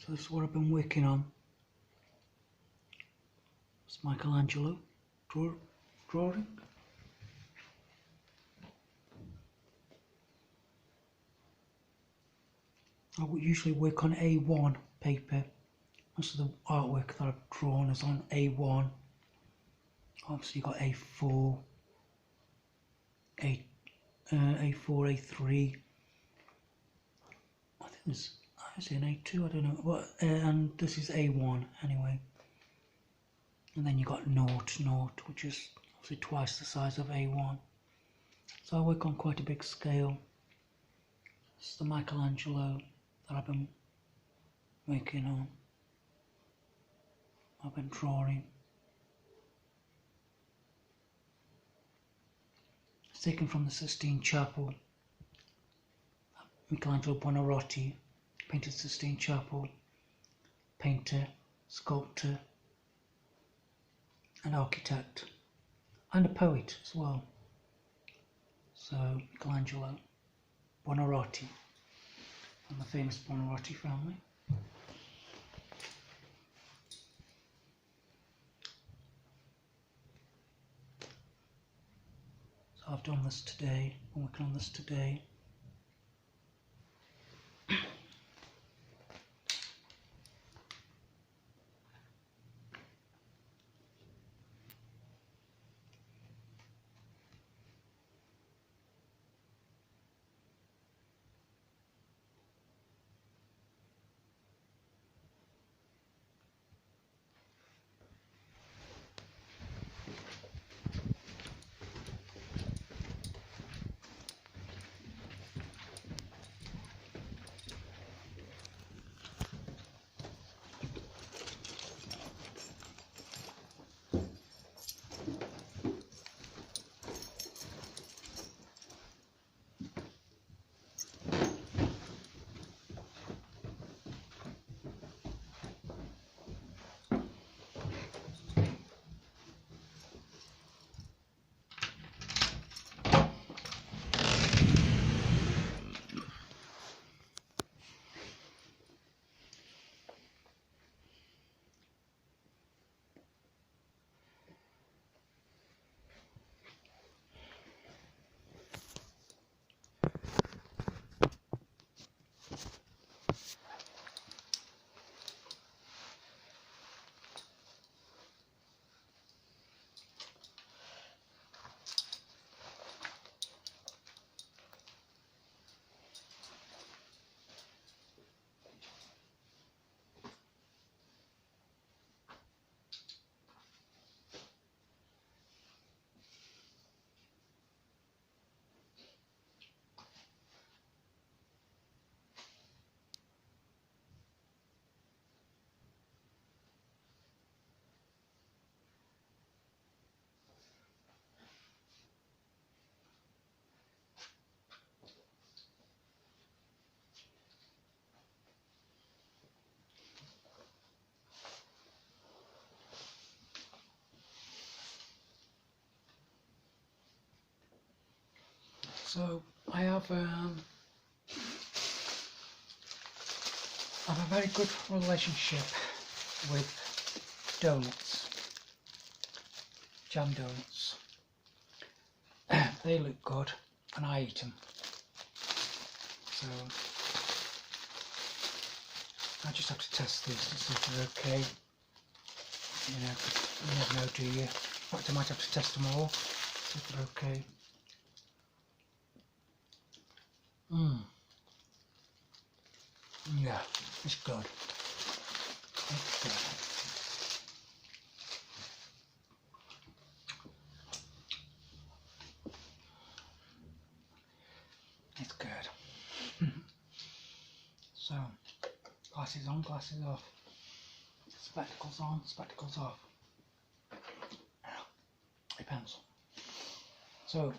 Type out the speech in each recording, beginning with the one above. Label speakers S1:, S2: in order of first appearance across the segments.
S1: So this is what I've been working on. It's Michelangelo drawing. I would usually work on A1 paper. Most of the artwork that I've drawn is on A1. Obviously you've got A4, A4, A3. I think there's, is it an A2? I don't know. But, and this is A1 anyway. And then you've got 0, which is obviously twice the size of A1. So I work on quite a big scale. This is the Michelangelo that I've been working on. I've been drawing. It's taken from the Sistine Chapel. Michelangelo Buonarroti painted Sistine Chapel. Painter, sculptor, an architect, and a poet as well. So Michelangelo Buonarroti, from the famous Buonarroti family. So I've done this today. I'm working on this today. So I have a very good relationship with donuts, jam donuts. They look good and I eat them. So I just have to test these to see if they're okay. You know, 'cause you never know, do you? In fact, I might have to test them all, see if they're okay. Yeah, it's good. It's good. It's good. So, glasses on, glasses off. Spectacles on, spectacles off. A pencil. So,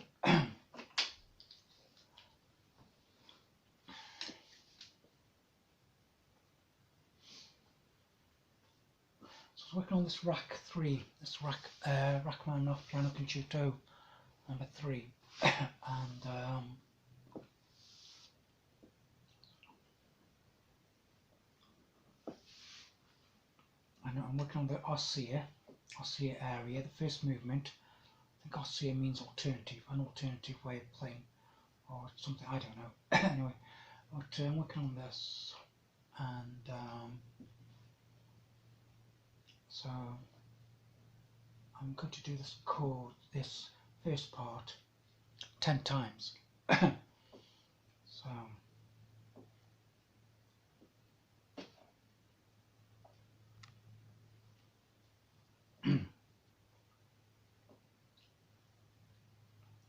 S1: I was working on this rack 3, this Rachmaninoff piano concerto number 3, and and I'm working on the ossia area, the first movement. I think ossia means alternative, an alternative way of playing, or something, I don't know. Anyway, but I'm working on this, and so I'm going to do this chord, this first part, 10 times. So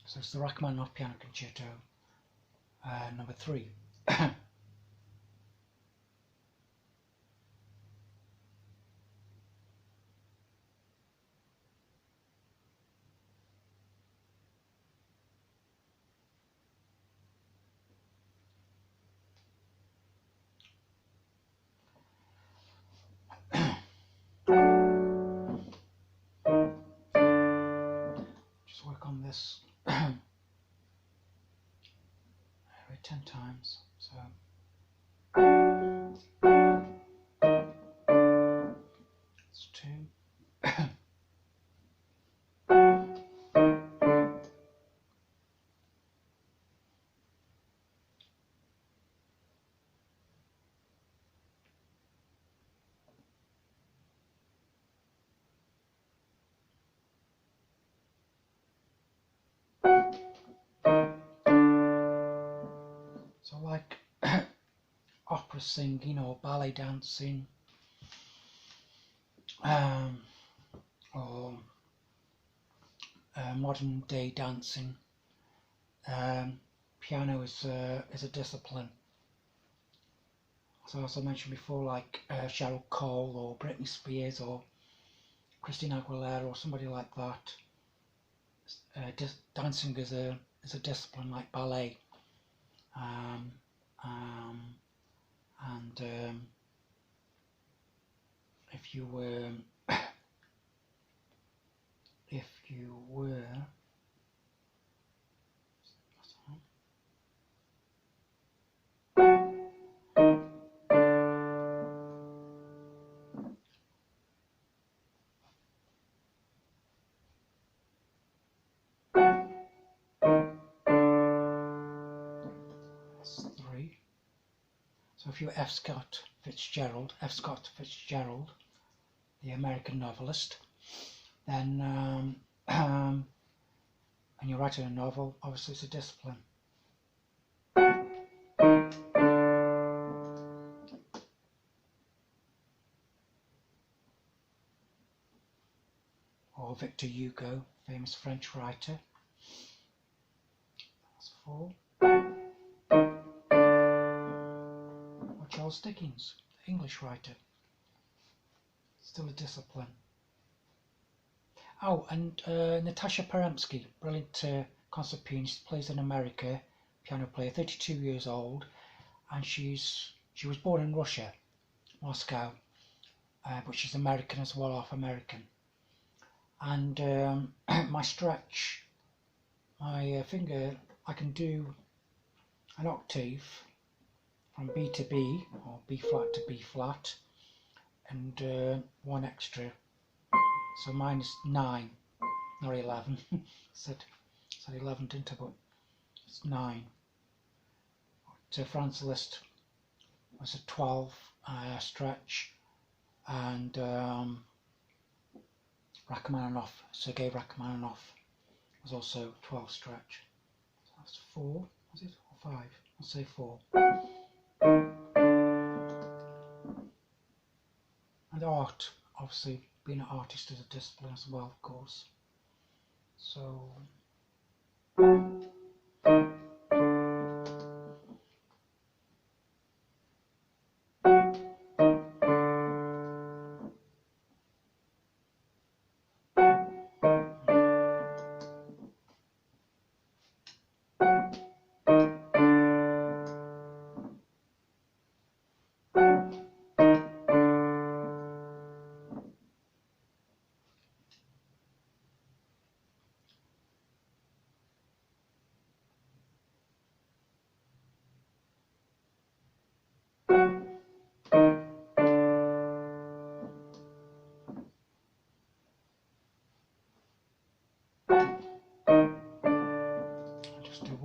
S1: so it's the Rachmaninoff Piano Concerto number 3. Just work on this 10 times. So it's 2. So like opera singing or ballet dancing, or modern day dancing, piano is a discipline. So as I mentioned before, like Cheryl Cole or Britney Spears or Christina Aguilera or somebody like that, dancing is a discipline like ballet. And if you were that's 3. So if you were F. Scott Fitzgerald, the American novelist, then and you're writing a novel, obviously it's a discipline. Or Victor Hugo, famous French writer. That's 4. Or Charles Dickens, the English writer. Still a discipline. Oh, and Natasha Peremsky, brilliant concert pianist, plays in America, piano player, 32 years old, and she was born in Russia, Moscow, but she's American as well, half American. And my stretch, my finger, I can do an octave from B to B, or B flat to B flat, and 1 extra. So mine is 9, not 11. said 11, didn't I? But it's 9. So FRANZ LISZT was a 12 stretch, and Rachmaninoff, Sergei Rachmaninoff, was also 12 stretch. So that's 4, was it? Or 5? I'll say 4. And art, obviously, being an artist is a discipline as well, of course. So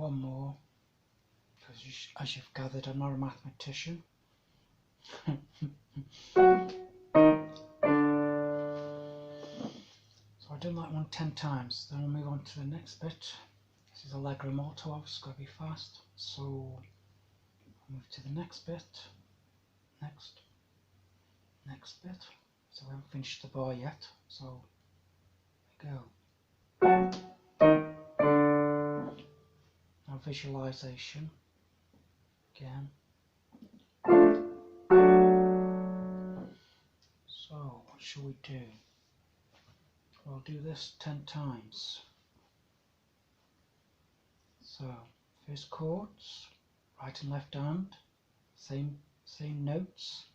S1: one more, because as you've gathered, I'm not a mathematician. So I've done that one 10 times, then we'll move on to the next bit. This is Allegro molto, obviously got to be fast, so I'll move to the next bit, next bit. So we haven't finished the bar yet, so there we go. Now visualization, again. So what shall we do? We'll do this 10 times. So first chords, right and left hand, same notes.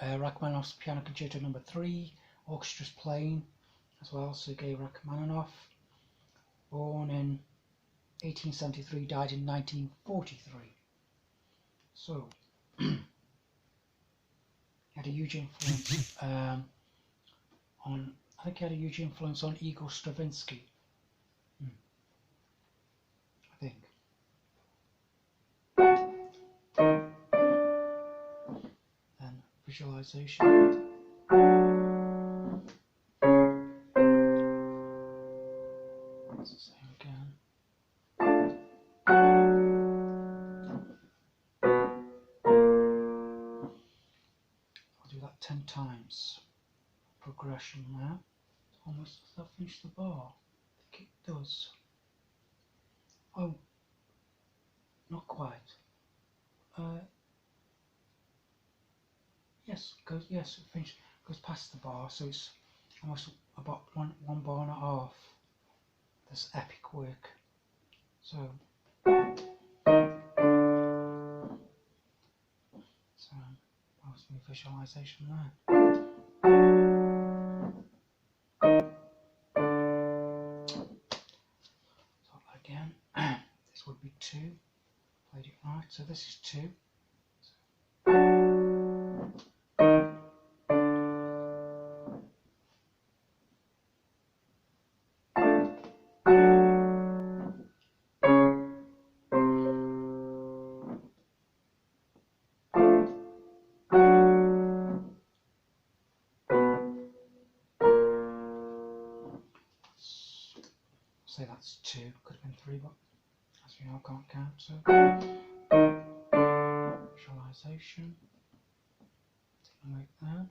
S1: Rachmaninoff's Piano Concerto No. 3, orchestra's playing as well. Sergei Rachmaninoff, born in 1873, died in 1943. So he had a huge influence on. I think he had a huge influence on Igor Stravinsky. I think. Then visualization. It's the same again. I'll do that 10 times. Progression now. Almost as I've finished the bar. I think it does. Oh, not quite. Yes, it finished, goes past the bar, so it's almost about one bar and a half. This epic work. So that was my visualization there. So again, this would be 2. Played it right, so this is 2. Say that's 2, could have been 3, but as we know, can't count, so visualization, like that.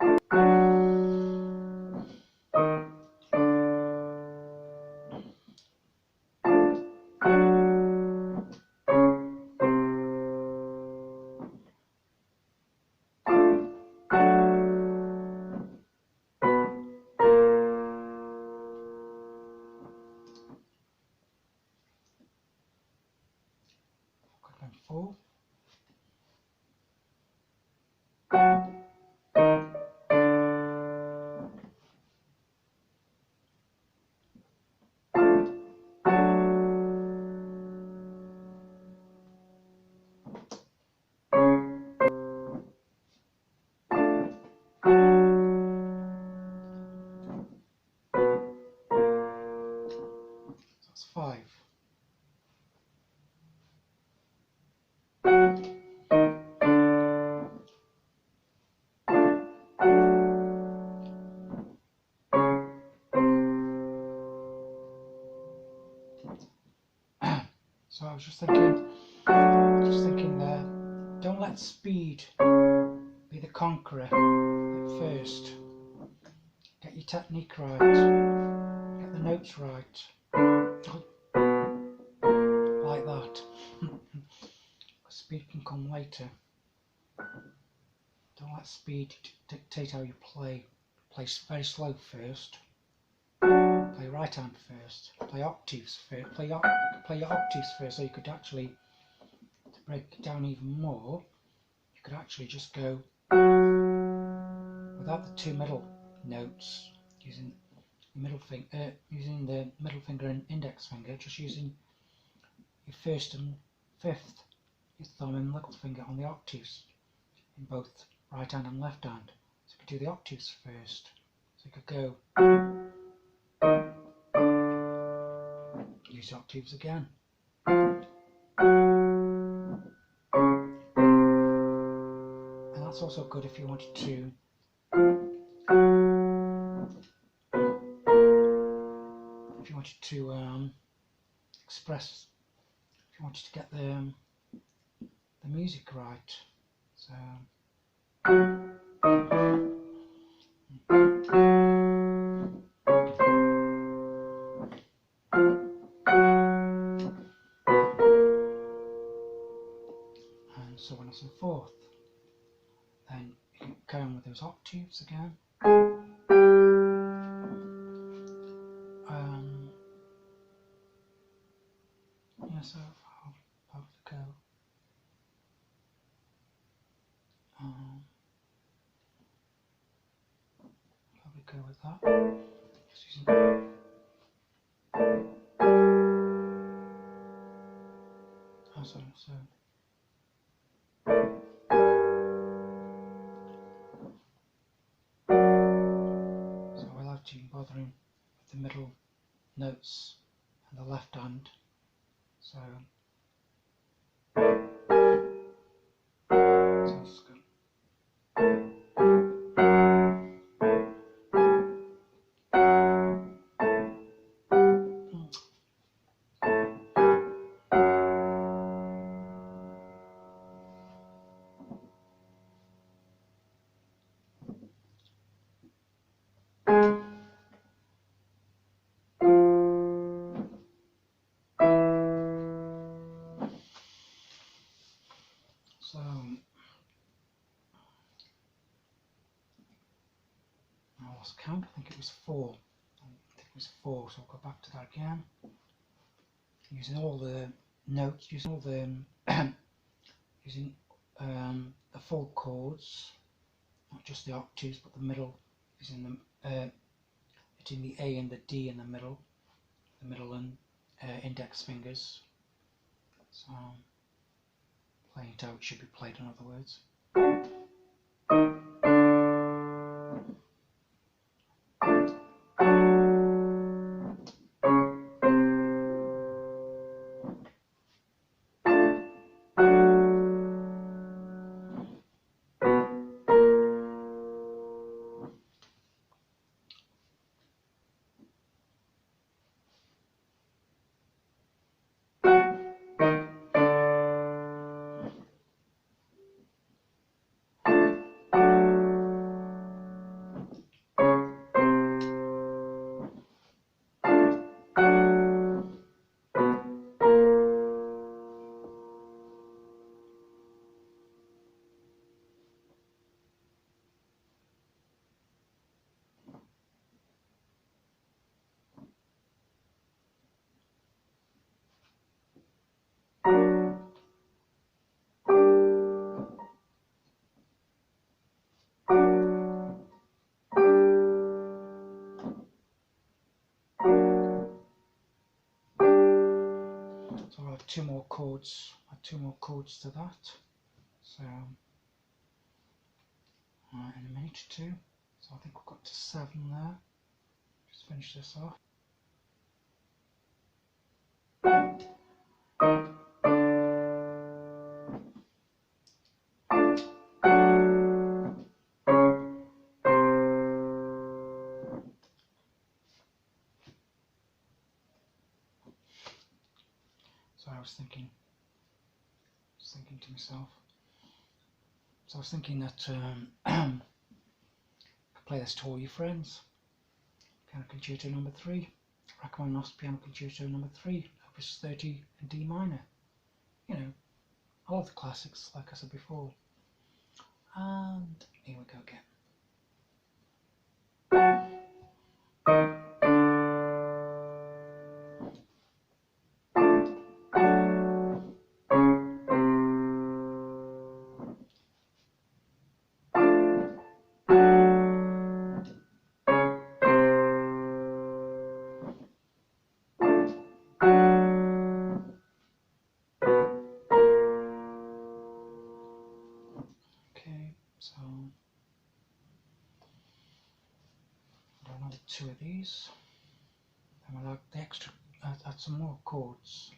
S1: Could have been 4. That's 5. So I was just thinking there, don't let speed be the conqueror at first. Get your technique right, get the notes right, like that. Speed can come later. Don't let speed dictate how you play. Play very slow first. Play right hand first. Play octaves first. Play your octaves first, so you could actually, to break it down even more, you could actually just go without the 2 middle notes, using the middle finger, and index finger, just using your 1st and 5th, your thumb and little finger on the octaves in both right hand and left hand. So you could do the octaves first. So you could go, use octaves again. That's also good if you wanted to express, if you wanted to get the music right. So and so on and so forth. Then you can carry on with those octaves again. Yeah, so how would it go? How would it go with that? Just using so without even bothering with the middle notes and the left hand. So it's good. So I lost count. I think it was 4. So I'll go back to that again. Using all the notes, using all the using the full chords, not just the octaves, but the middle, using them hitting the A and the D in the middle and index fingers. So playing it how it should be played, in other words. So I'll have two more chords to that. So in a minute or two. So I think we've got to 7 there. Just finish this off. So I was thinking to myself. So I was thinking that I could play this to all your friends. Piano Concerto number 3, Rachmaninoff's Piano Concerto number 3, Opus 30 in D minor. You know, I love the classics, like I said before. And here we go again. Okay, so I'll do another 2 of these. Then we'll add the extra, add some more chords.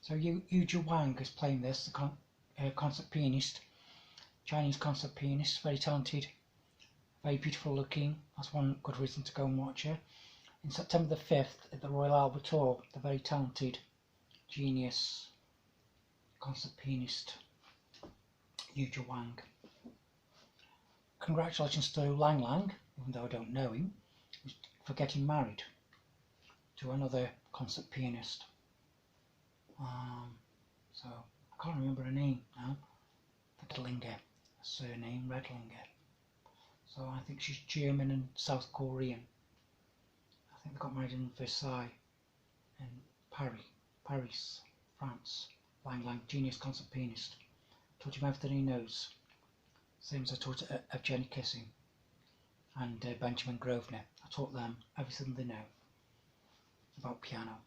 S1: So Yu Wang is playing this, the concert pianist, Chinese concert pianist, very talented, very beautiful looking. That's one good reason to go and watch her. In September the 5th at the Royal Albert Hall, the very talented, genius concert pianist Yu Wang. Congratulations to Lang Lang, even though I don't know him, for getting married to another concert pianist. So I can't remember her name now. Redlinger, surname Redlinger. So I think she's German and South Korean. I think they got married in Versailles, in Paris, France. Lang Lang, genius concert pianist. Taught him everything he knows. Same as I taught Evgeny Kissin and Benjamin Grosvenor. I taught them everything they know about piano.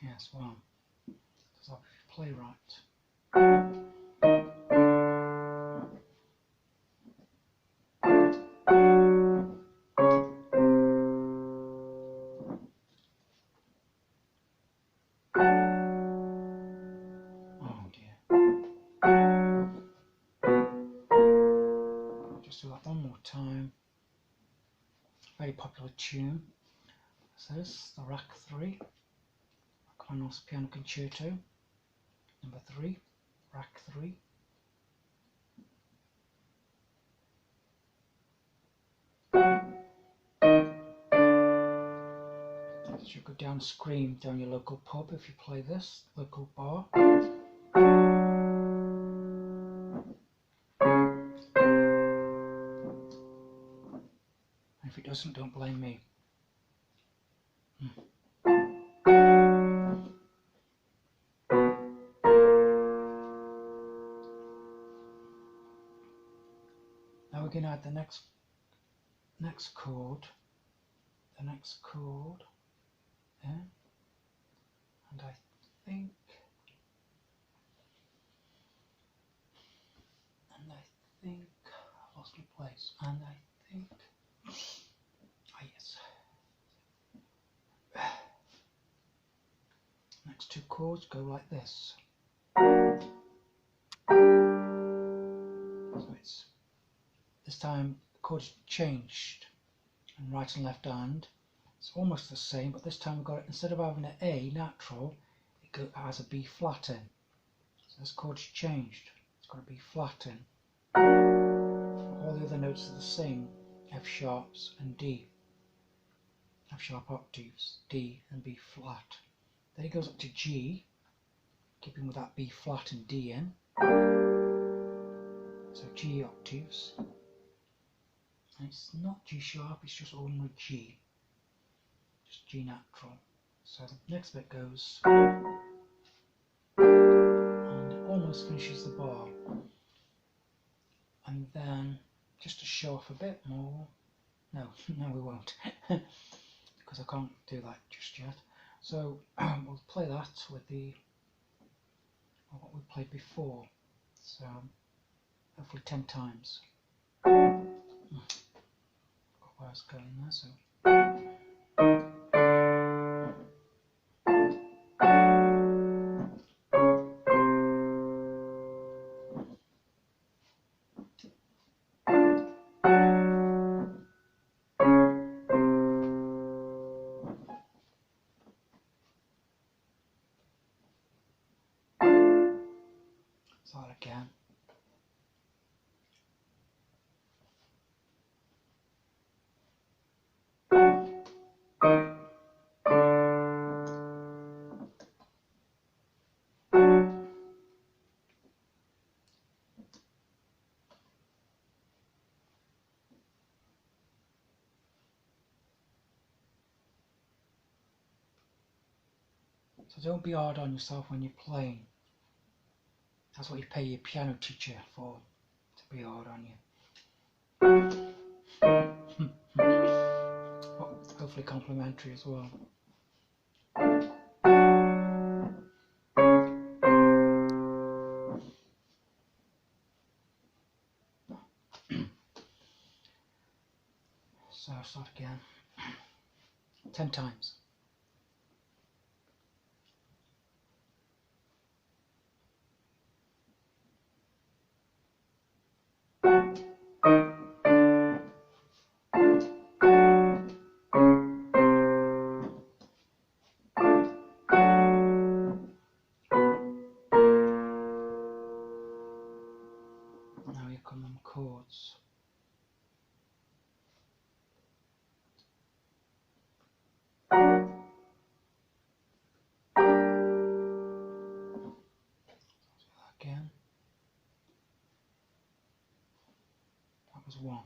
S1: Yes, well, because I'll play right. Oh dear. I'll just do that one more time. Very popular tune. This is the Rack 3, Rachmaninoff's Piano Concerto, number 3, Rack 3. You should go down and scream down your local pub if you play this, local bar. And if it doesn't, don't blame me. Now we're going to add the next chord, yeah, and I think I lost my place, and I think, yes, next two chords go like this. So it's, this time the chords changed, and right and left hand. It's almost the same, but this time we've got it, instead of having an A natural, it has a B flat in. So this chord's changed. It's got a B flat in. All the other notes are the same, F sharps and D. F sharp octaves, D and B flat. Then it goes up to G, keeping with that B flat and D in. So G octaves. And it's not G sharp, it's just ordinary G. Just G natural. So the next bit goes and it almost finishes the bar. And then just to show off a bit more, no we won't, because I can't do that just yet. So we'll play that with what we played before. So hopefully 10 times. Got where I was going there, so. Start again. So don't be hard on yourself when you're playing. That's what you pay your piano teacher for, to be hard on you. Well, hopefully complimentary as well. start again. 10 times. Now you come on chords. Again. That was 1.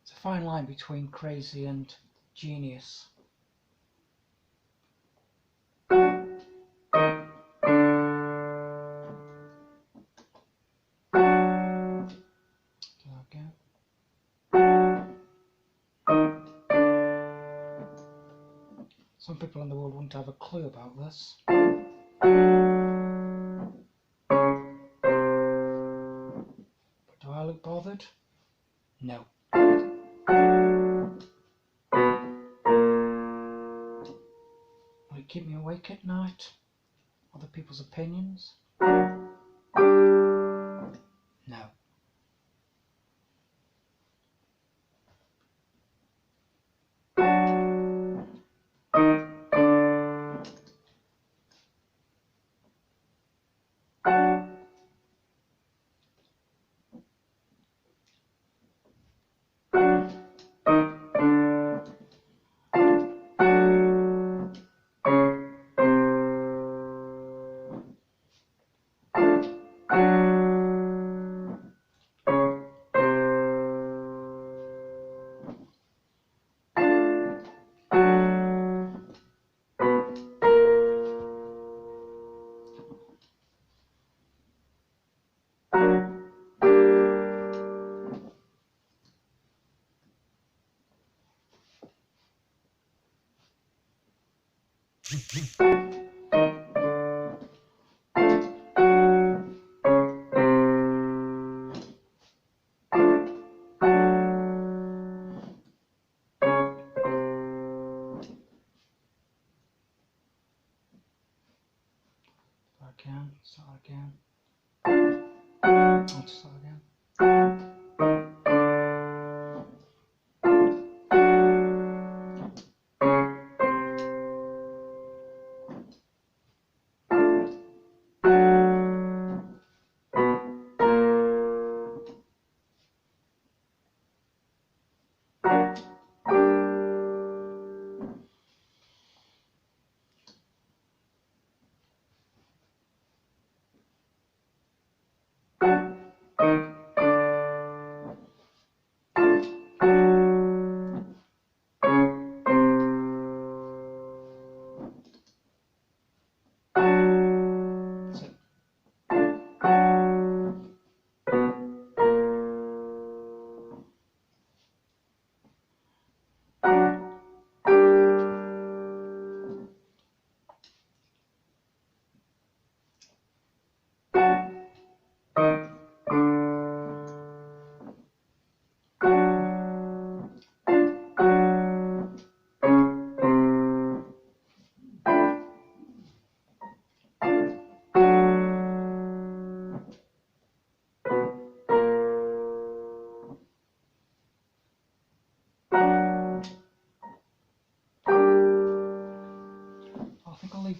S1: It's a fine line between crazy and genius. Again. Some people in the world wouldn't have a clue about this. But do I look bothered? No. Will it keep me awake at night? Other people's opinions? No. Again, start again. I'll start again.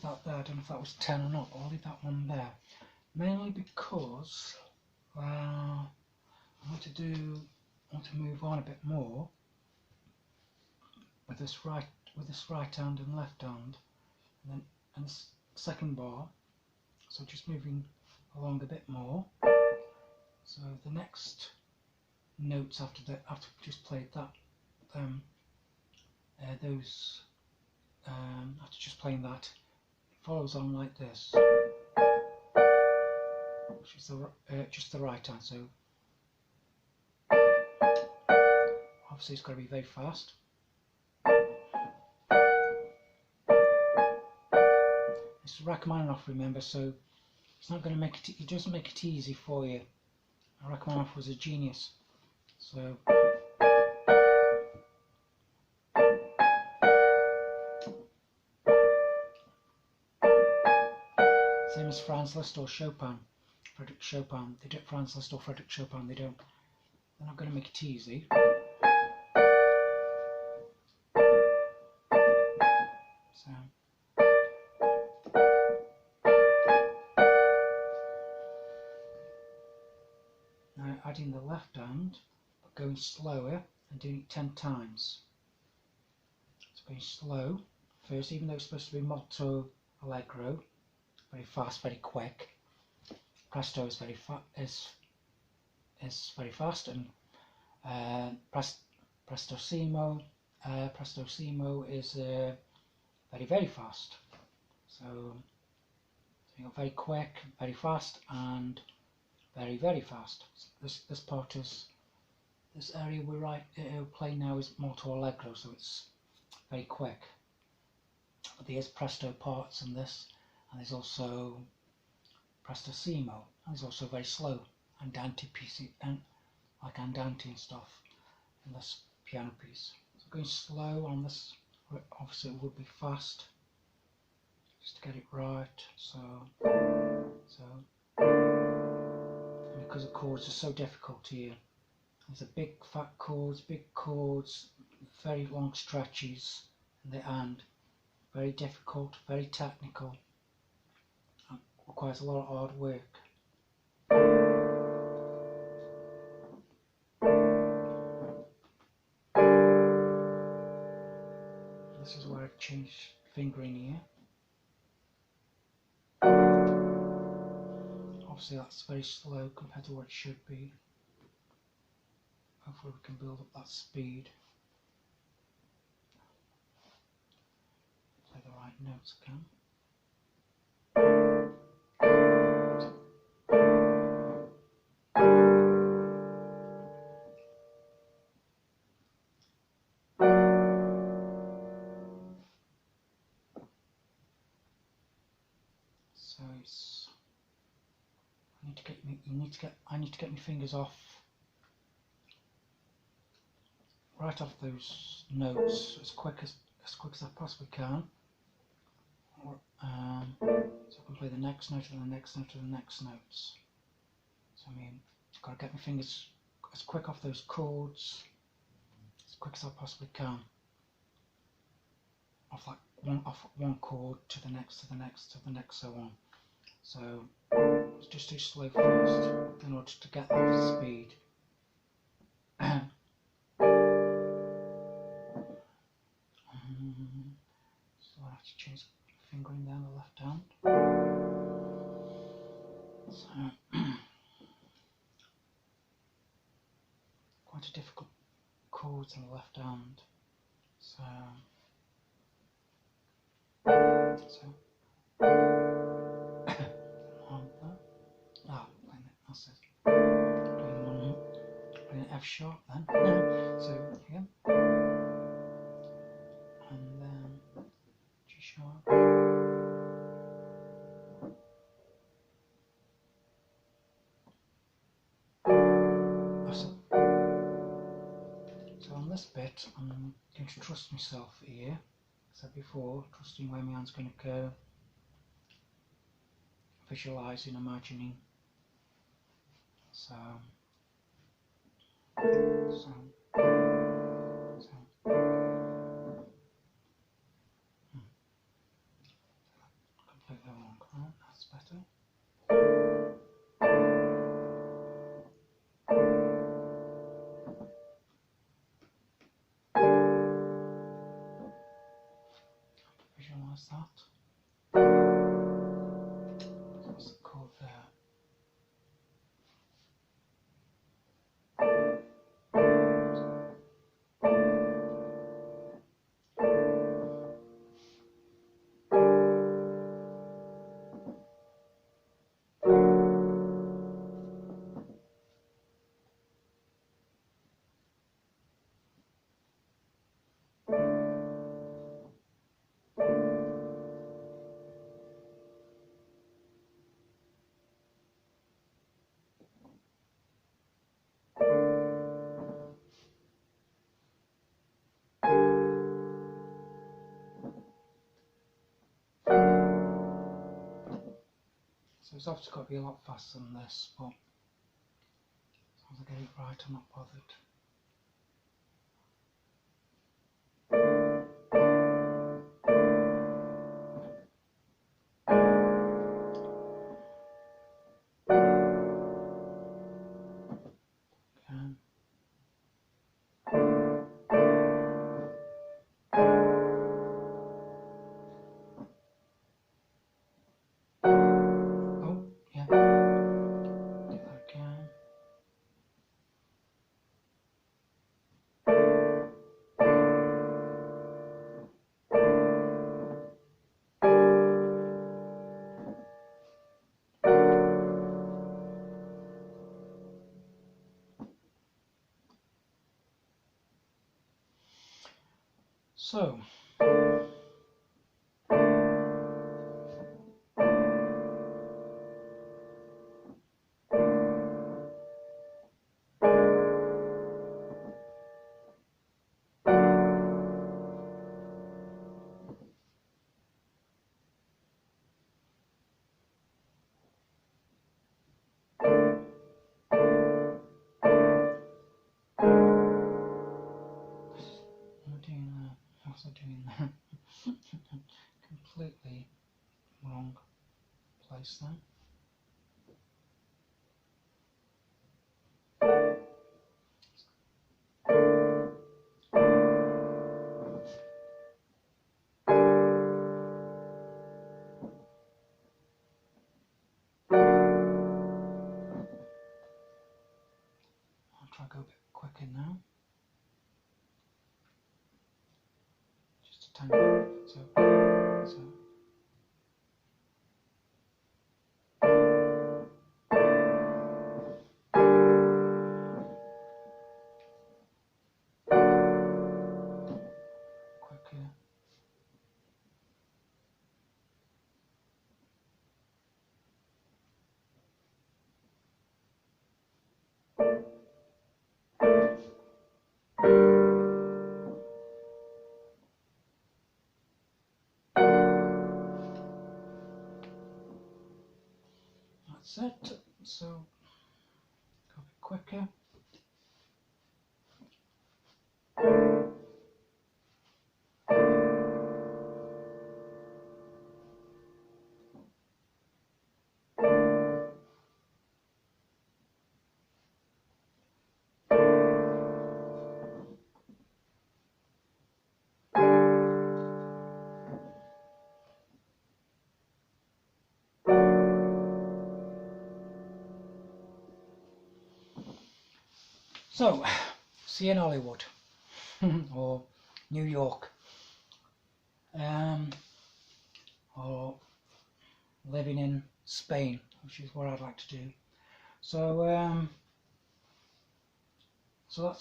S1: that there. I don't know if that was 10 or not, but I'll leave that one there. Mainly because I want to move on a bit more with this right hand and left hand, and this second bar. So just moving along a bit more. So the next notes after we just played that, after just playing that, it follows on like this, which is just the right hand. So obviously it's got to be very fast. It's Rachmaninoff, remember, so it's not going to make it. It doesn't make it easy for you. Rachmaninoff was a genius. So same as FRANZ, LISZT or Chopin. Frederick Chopin. They did FRANZ, LISZT or Frederick Chopin. They're not going to make it easy. So now adding the left hand, but going slower and doing it 10 times. It's going slow first, even though it's supposed to be molto allegro, very fast, very quick. Presto is very fast, and prestissimo is very fast. So you got very quick, very fast, and very fast. This part is, this area we're playing now is molto allegro, so it's very quick. But there's presto parts in this, and there's also prestissimo, and there's also very slow andante pieces, and like andante and stuff in this piano piece. So going slow on this, obviously it would be fast, just to get it right. So and because the chords are so difficult here, there's a big fat chords, big chords, very long stretches in the end, very difficult, very technical, and requires a lot of hard work. This is where I've changed fingering here. Obviously that's very slow compared to what it should be. Hopefully we can build up that speed. Play the right notes again. So it's, I need to get my fingers off, right off those notes as quick as I possibly can. So I can play the next note and the next note and the next notes. So I mean, I've got to get my fingers as quick off those chords as quick as I possibly can. Off one chord to the next, to the next, to the next, so on. So let's just do slow first in order to get that speed. So I have to change fingering down the left hand. So quite a difficult chords in the left hand. So that's it. Playing an F sharp then. So again, and then G sharp. So on this bit, I'm going to trust myself here. As I said before, trusting where my hand's going to go, visualising, imagining. So What's that? What's the chord there? So it's obviously got to be a lot faster than this, but as long as I get it right, I'm not bothered. Again. Oh, yeah. Do that again. So, what's I doing there? Completely wrong place there. I'll try to go a bit quicker now. Just a tiny bit. So. Quicker. That's it. So, go a bit quicker. So, see you in Hollywood or New York, or living in Spain, which is what I'd like to do. So, so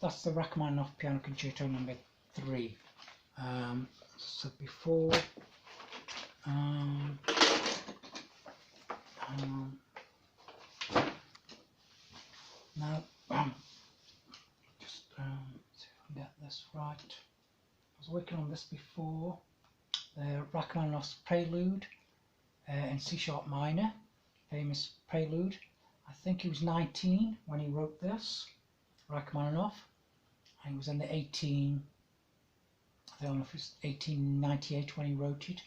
S1: that's the Rachmaninoff Piano Concerto number 3. So before, now, just see if I can get this right. I was working on this before, the Rachmaninoff's Prelude in C sharp minor, famous prelude. I think he was 19 when he wrote this, Rachmaninoff, and he was in the I don't know if it's 1898 when he wrote it.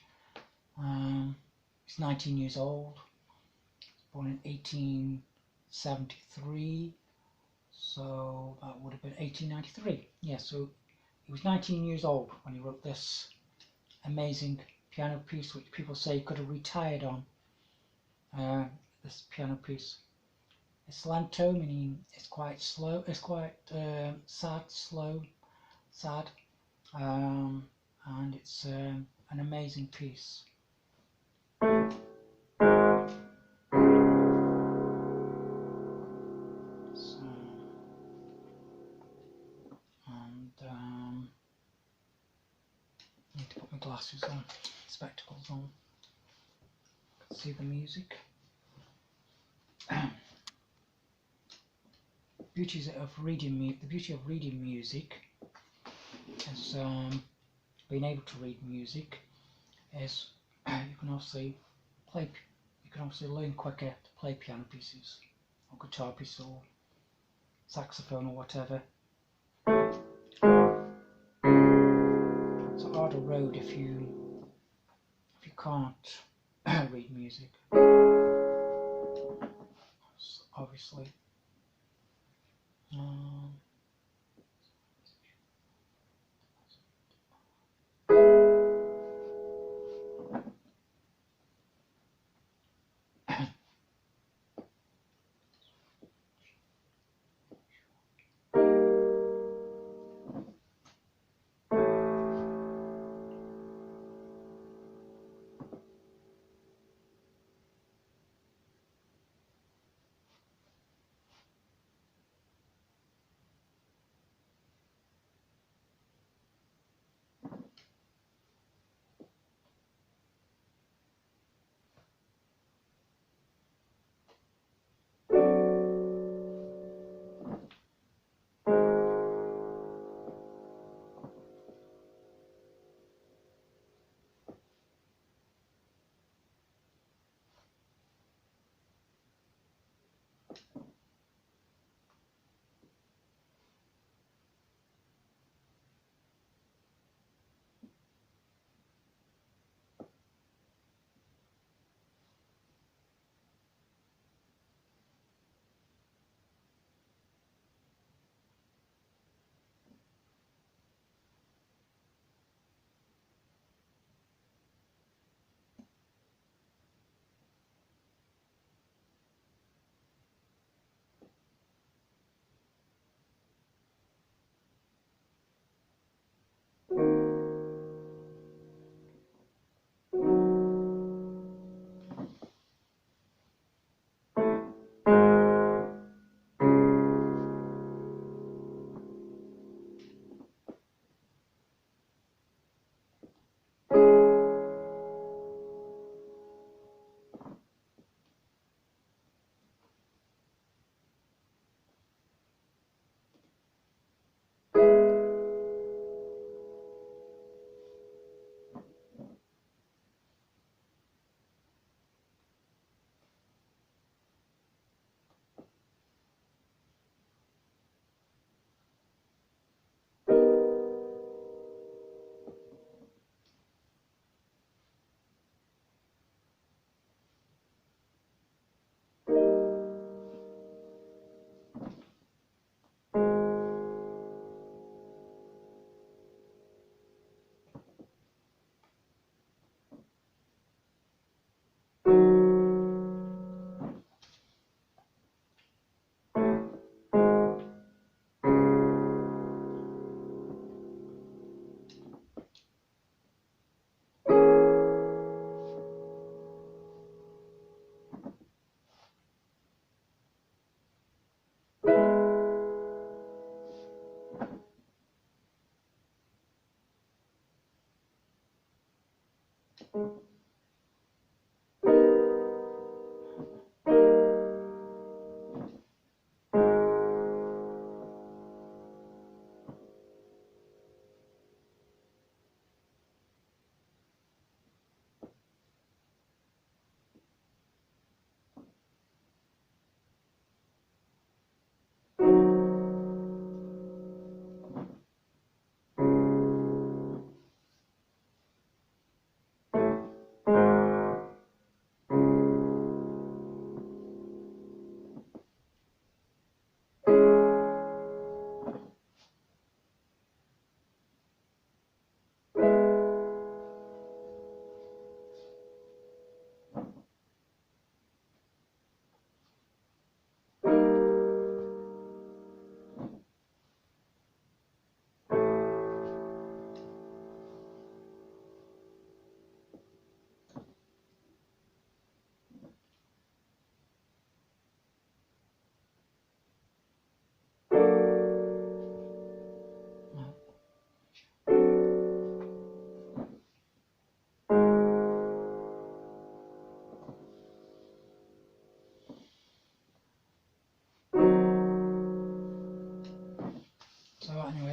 S1: He's 19 years old, born in 1873, so that would have been 1893. Yeah, so he was 19 years old when he wrote this amazing piano piece which people say could have retired on. This piano piece. It's lento, meaning it's quite slow. It's quite sad, slow, sad, and it's an amazing piece. Need to put my glasses on, spectacles on. I can see the music. The beauty of reading music is being able to read music is you can obviously learn quicker to play piano pieces or guitar pieces or saxophone or whatever. It's a harder road if you can't read music, obviously.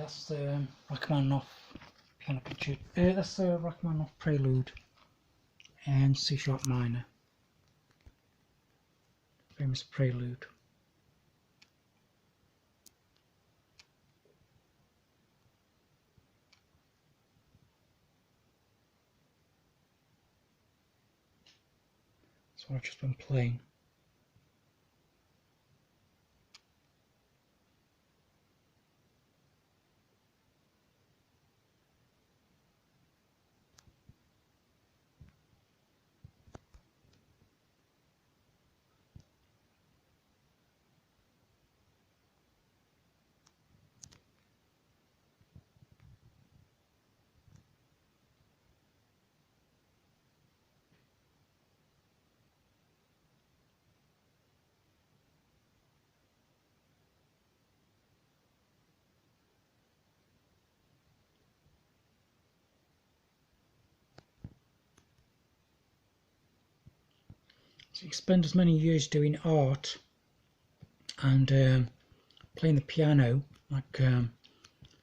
S1: that's the Rachmaninoff piano concerto. That's the Rachmaninoff Prelude and C sharp minor. Famous Prelude. That's what I've just been playing. So you spend as many years doing art and playing the piano, like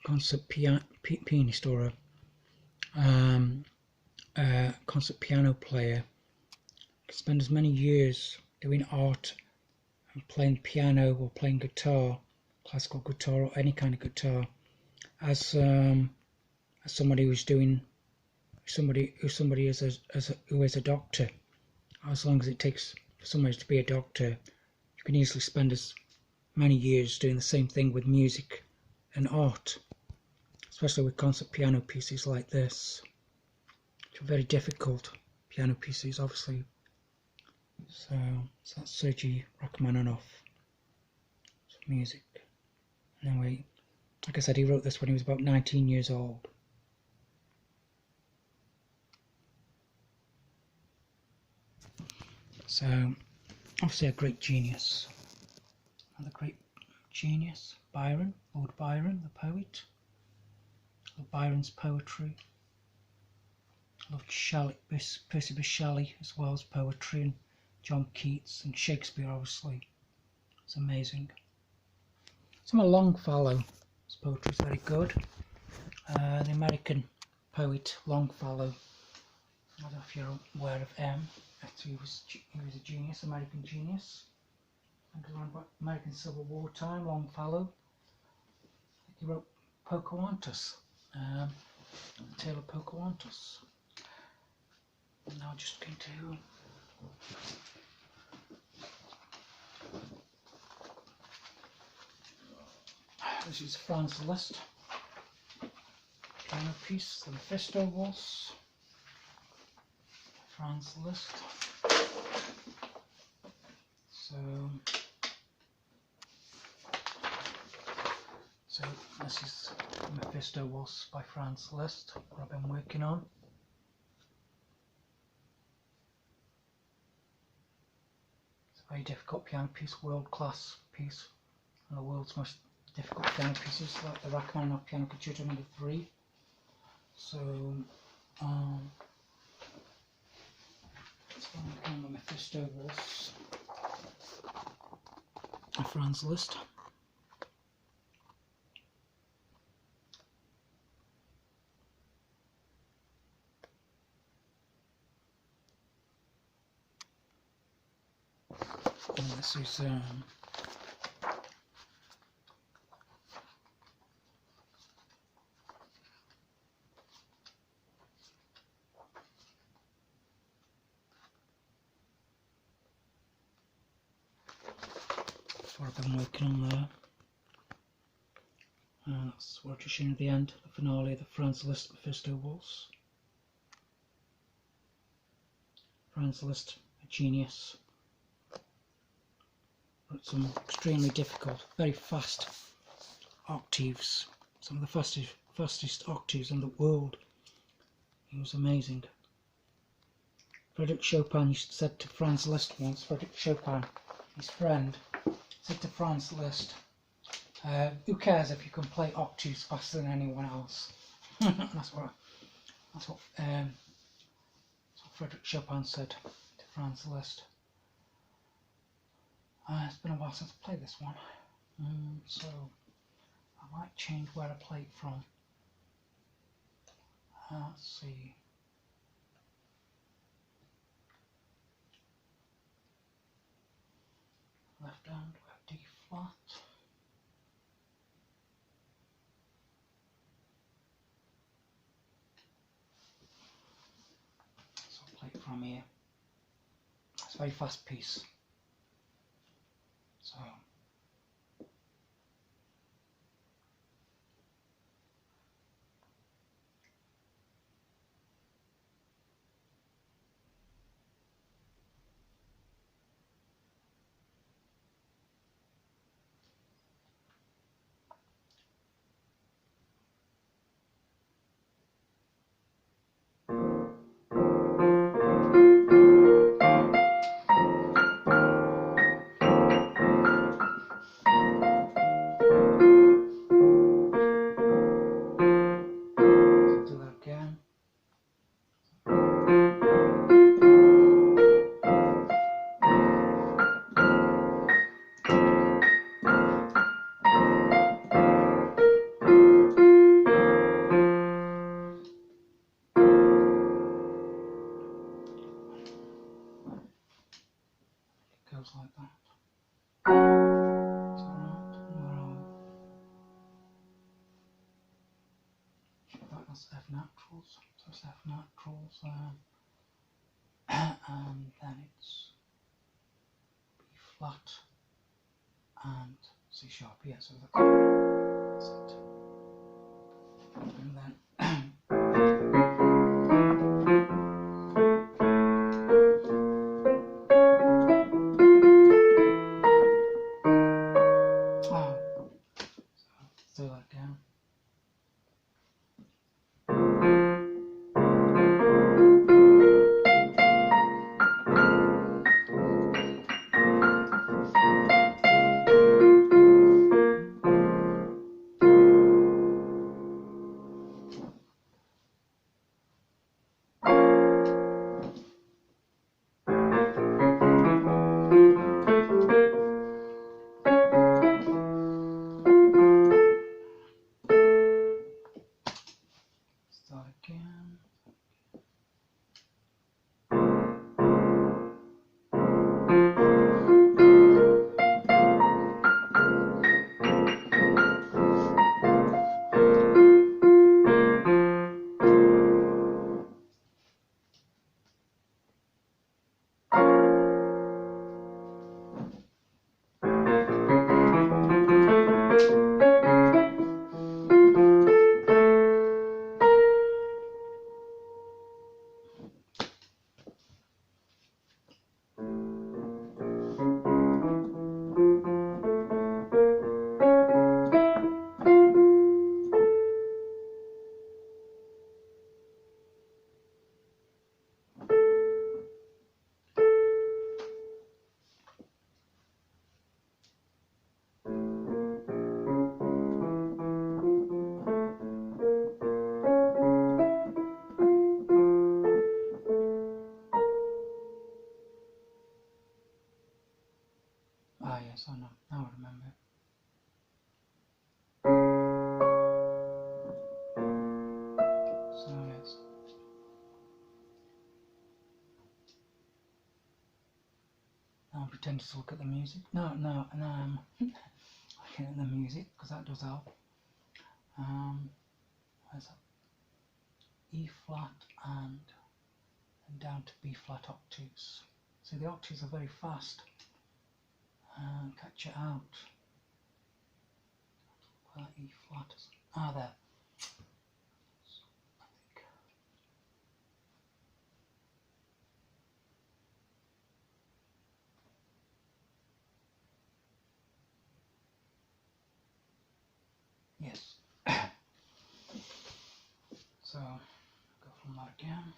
S1: concert pianist or a concert piano player. You can spend as many years doing art and playing piano or playing guitar, classical guitar or any kind of guitar, as somebody who's doing who is a doctor. As long as it takes for somebody to be a doctor, you can easily spend as many years doing the same thing with music and art, especially with concert piano pieces like this, which are very difficult piano pieces, obviously. So that's Sergei Rachmaninoff music. Anyway, like I said, he wrote this when he was about 19 years old. So, obviously a great genius. Another great genius, Byron, Lord Byron, the poet. I love Byron's poetry. I love Percy Bysshe Shelley as well as poetry, and John Keats and Shakespeare, obviously. It's amazing. Some of Longfellow's poetry is very good. The American poet Longfellow, I don't know if you're aware of him. He was a genius, American genius. I think around about American Civil War time, Longfellow. I think he wrote Pocahontas, the Tale of Pocahontas. And now I'm just going to this is FRANZ LISZT piano piece, the Mephisto Waltz. FRANZ LISZT. So this is the Mephisto Waltz by FRANZ LISZT, what I've been working on. It's a very difficult piano piece, world-class piece, one of the world's most difficult piano pieces, like the Rachmaninoff Piano Concerto No. 3. So that's what I'm working on, the Mephisto Waltz by FRANZ LISZT. And this is what I've been working on there. That's what I've just shown at the end, the finale of the FRANZ LISZT Mephisto Waltz. FRANZ LISZT, a genius. Wrote some extremely difficult, very fast octaves, some of the fastest octaves in the world. He was amazing. Frédéric Chopin said to FRANZ LISZT once, Frédéric Chopin, his friend, said to FRANZ LISZT, who cares if you can play octaves faster than anyone else? That's what Frédéric Chopin said to FRANZ LISZT. It's been a while since I played this one, so I'll I might change where I play it from. Let's see. Left hand, we have D flat. So I'll play it from here. It's a very fast piece. So do that again. It goes like that. Is that right? Where are we? That's F naturals. So it's F naturals and then it's B flat and C sharp. Yeah, so that's it. And then so do that again. Start again. Ah yes, I know. Now I remember. So yes. Now I'm pretending to look at the music. No, I'm looking at the music because that does help. Where's that? E flat and down to B flat octaves. So the octaves are very fast. Catch it out. Where E flat is. Ah, there. I think. Yes. So go from that again.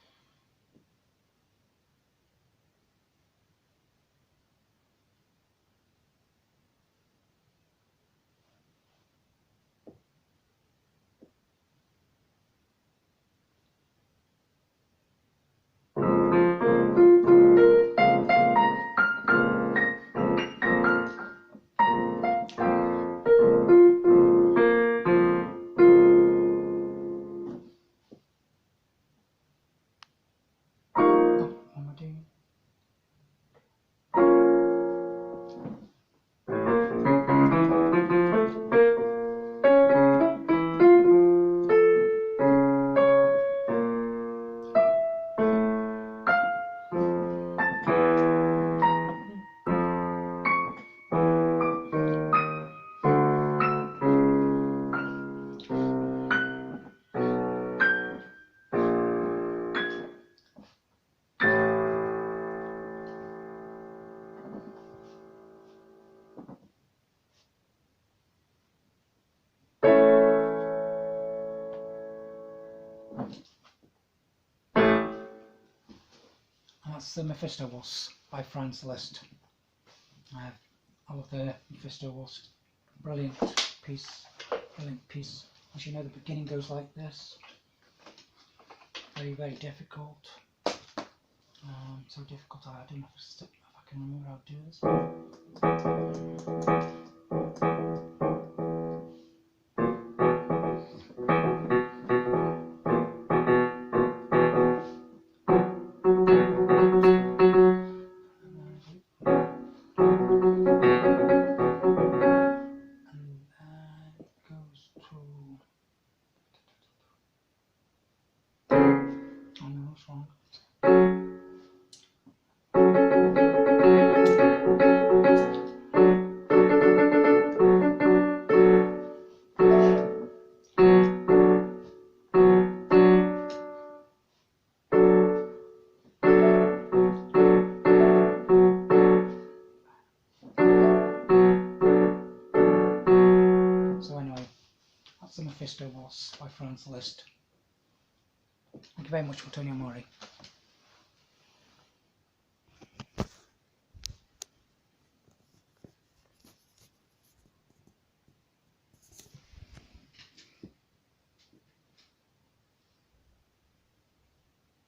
S1: That's the Mephisto Waltz by FRANZ LISZT. I love the Mephisto Waltz. Brilliant piece. Brilliant piece. As you know, the beginning goes like this. Very, very difficult. So difficult I don't know if I can remember how to do this. Wrong. So anyway, that's the Mephisto Waltz by FRANZ LISZT. Thank you very much for Antonio Mori.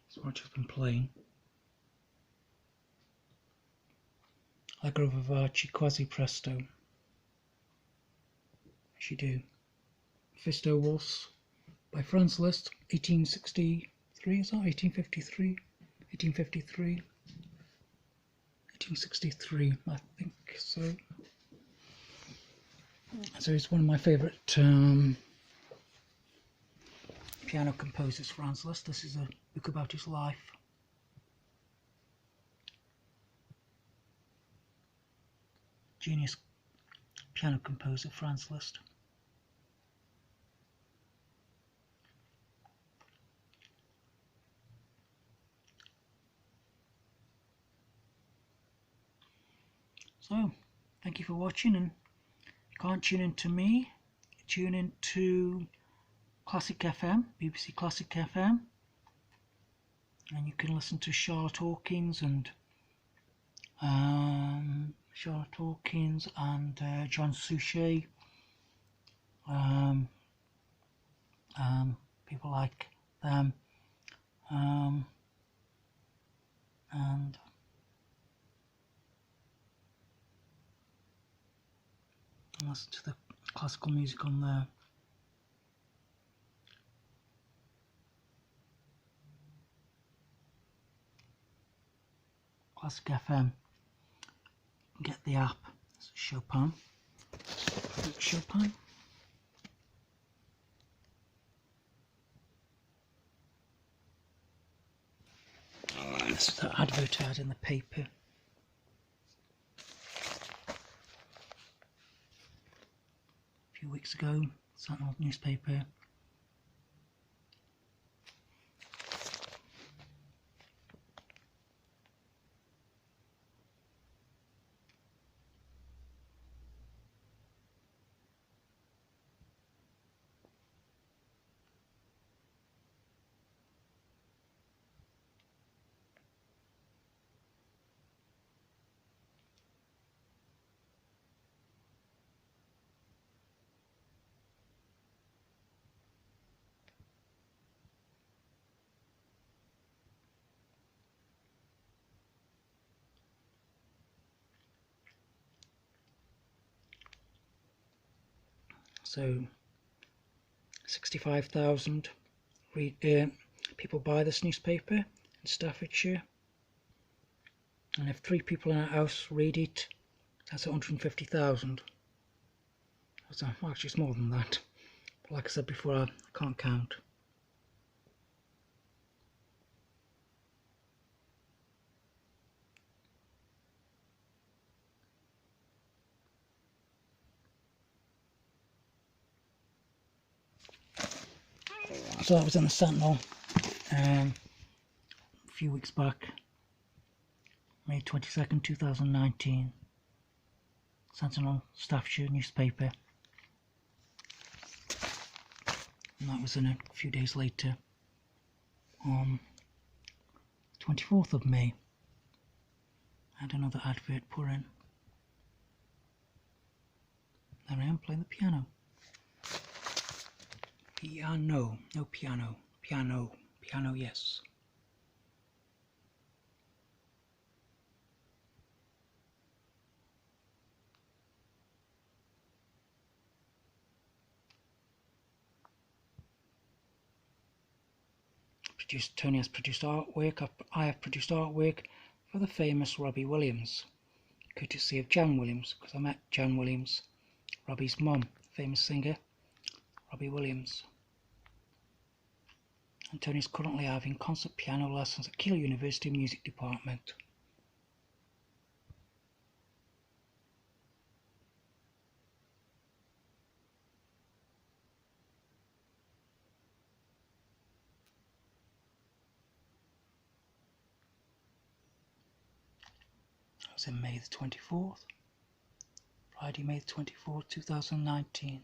S1: That's what I've just been playing. Allegro vivace quasi presto. As you do. Mephisto Waltz by FRANZ LISZT, 1863, is that 1853? 1853? 1863, I think so. So it's one of my favourite piano composers, FRANZ LISZT. This is a book about his life. Genius piano composer, FRANZ LISZT. So, thank you for watching, and you can't tune in to me, tune in to Classic FM, BBC Classic FM, and you can listen to Charlotte Hawkins and John Suchet, people like them, and listen to the classical music on there. Classic FM. Get the app. It's Chopin. Chopin. That's the advert I had in the paper. A few weeks ago, Sentinel newspaper. So 65,000 people buy this newspaper in Staffordshire, and if 3 people in our house read it, that's 150,000. Well, actually it's more than that, but like I said before, I can't count. So that was in the Sentinel a few weeks back, May 22nd, 2019. Sentinel, Staffordshire newspaper. And that was in a few days later, on 24th of May Had another advert put in. There I am playing the piano. Piano, no piano, piano, piano, yes. Tony has produced artwork. I have produced artwork for the famous Robbie Williams, courtesy of Jan Williams, because I met Jan Williams, Robbie's mum, famous singer, Robbie Williams. And Tony is currently having concert piano lessons at Keele University Music Department. That was in May the 24th, Friday, May the 24th, 2019.